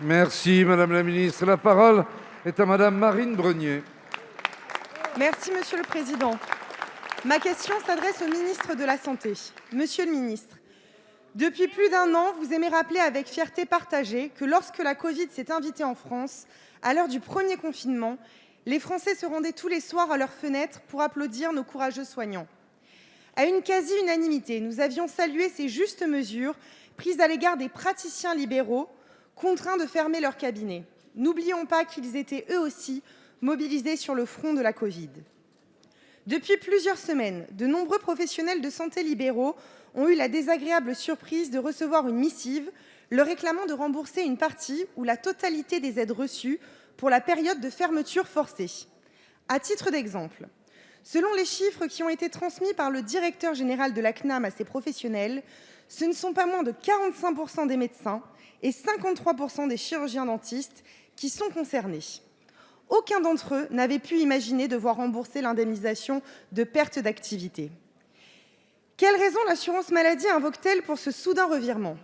Merci, Madame la Ministre. La parole est à Madame Marine Brenier. Merci, Monsieur le Président. Ma question s'adresse au ministre de la Santé. Monsieur le ministre, depuis plus d'un an, vous aimez rappeler avec fierté partagée que lorsque la Covid s'est invitée en France, à l'heure du premier confinement, les Français se rendaient tous les soirs à leurs fenêtres pour applaudir nos courageux soignants. À une quasi-unanimité, nous avions salué ces justes mesures prises à l'égard des praticiens libéraux contraints de fermer leur cabinet. N'oublions pas qu'ils étaient eux aussi mobilisés sur le front de la Covid. Depuis plusieurs semaines, de nombreux professionnels de santé libéraux ont eu la désagréable surprise de recevoir une missive leur réclamant de rembourser une partie ou la totalité des aides reçues pour la période de fermeture forcée. À titre d'exemple, selon les chiffres qui ont été transmis par le directeur général de la CNAM à ces professionnels, ce ne sont pas moins de 45% des médecins et 53% des chirurgiens-dentistes qui sont concernés. Aucun d'entre eux n'avait pu imaginer devoir rembourser l'indemnisation de perte d'activité. Quelle raison l'assurance maladie invoque-t-elle pour ce soudain revirement?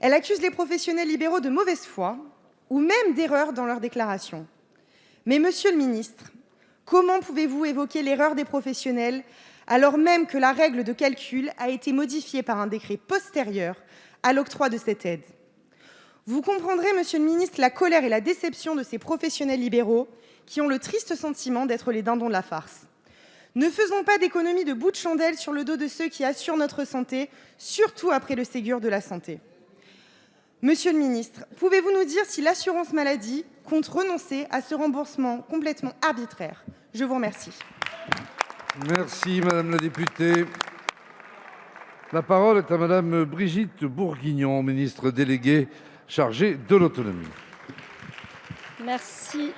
Elle accuse les professionnels libéraux de mauvaise foi ou même d'erreur dans leurs déclarations. Mais monsieur le ministre, comment pouvez-vous évoquer l'erreur des professionnels alors même que la règle de calcul a été modifiée par un décret postérieur à l'octroi de cette aide? Vous comprendrez, monsieur le ministre, la colère et la déception de ces professionnels libéraux qui ont le triste sentiment d'être les dindons de la farce. Ne faisons pas d'économie de bout de chandelle sur le dos de ceux qui assurent notre santé, surtout après le Ségur de la santé. Monsieur le ministre, pouvez-vous nous dire si l'assurance maladie compte renoncer à ce remboursement complètement arbitraire? Je vous remercie. Merci, Madame la députée. La parole est à Madame Brigitte Bourguignon, ministre déléguée chargée de l'autonomie. Merci.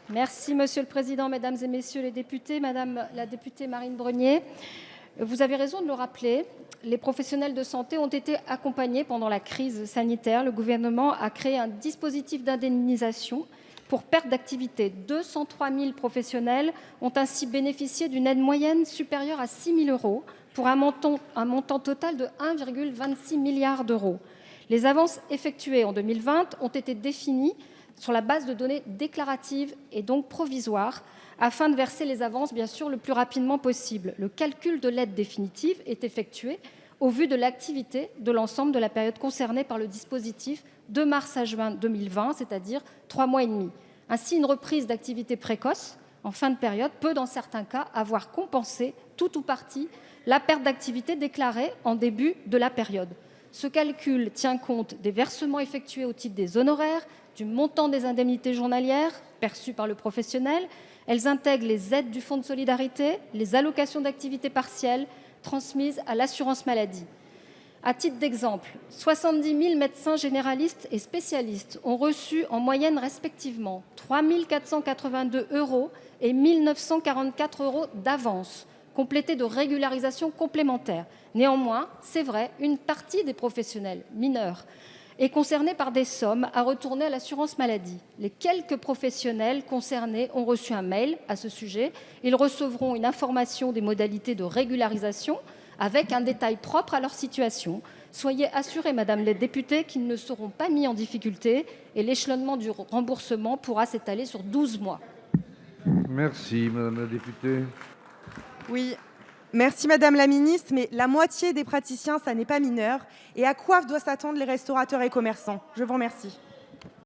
Merci, Monsieur le Président, Mesdames et Messieurs les députés. Madame la députée Marine Brenier, vous avez raison de le rappeler, les professionnels de santé ont été accompagnés pendant la crise sanitaire. Le gouvernement a créé un dispositif d'indemnisation pour perte d'activité. 203 000 professionnels ont ainsi bénéficié d'une aide moyenne supérieure à 6 000 € pour un montant total de 1,26 milliard d'euros. Les avances effectuées en 2020 ont été définies sur la base de données déclaratives et donc provisoires afin de verser les avances, bien sûr, le plus rapidement possible. Le calcul de l'aide définitive est effectué au vu de l'activité de l'ensemble de la période concernée par le dispositif de mars à juin 2020, c'est-à-dire 3 mois et demi. Ainsi, une reprise d'activité précoce en fin de période peut, dans certains cas, avoir compensé tout ou partie la perte d'activité déclarée en début de la période. Ce calcul tient compte des versements effectués au titre des honoraires, du montant des indemnités journalières perçues par le professionnel. Elles intègrent les aides du Fonds de solidarité, les allocations d'activité partielle transmises à l'assurance maladie. À titre d'exemple, 70 000 médecins généralistes et spécialistes ont reçu en moyenne respectivement 3 482 € et 1 944 € d'avance, complétée de régularisation complémentaire. Néanmoins, c'est vrai, une partie des professionnels mineurs est concernée par des sommes à retourner à l'assurance maladie. Les quelques professionnels concernés ont reçu un mail à ce sujet. Ils recevront une information des modalités de régularisation avec un détail propre à leur situation. Soyez assurée, Madame la députée, qu'ils ne seront pas mis en difficulté et l'échelonnement du remboursement pourra s'étaler sur 12 mois. Merci, Madame la députée. Oui, merci Madame la Ministre, mais la moitié des praticiens, ça n'est pas mineur. Et à quoi doivent s'attendre les restaurateurs et commerçants? Je vous remercie.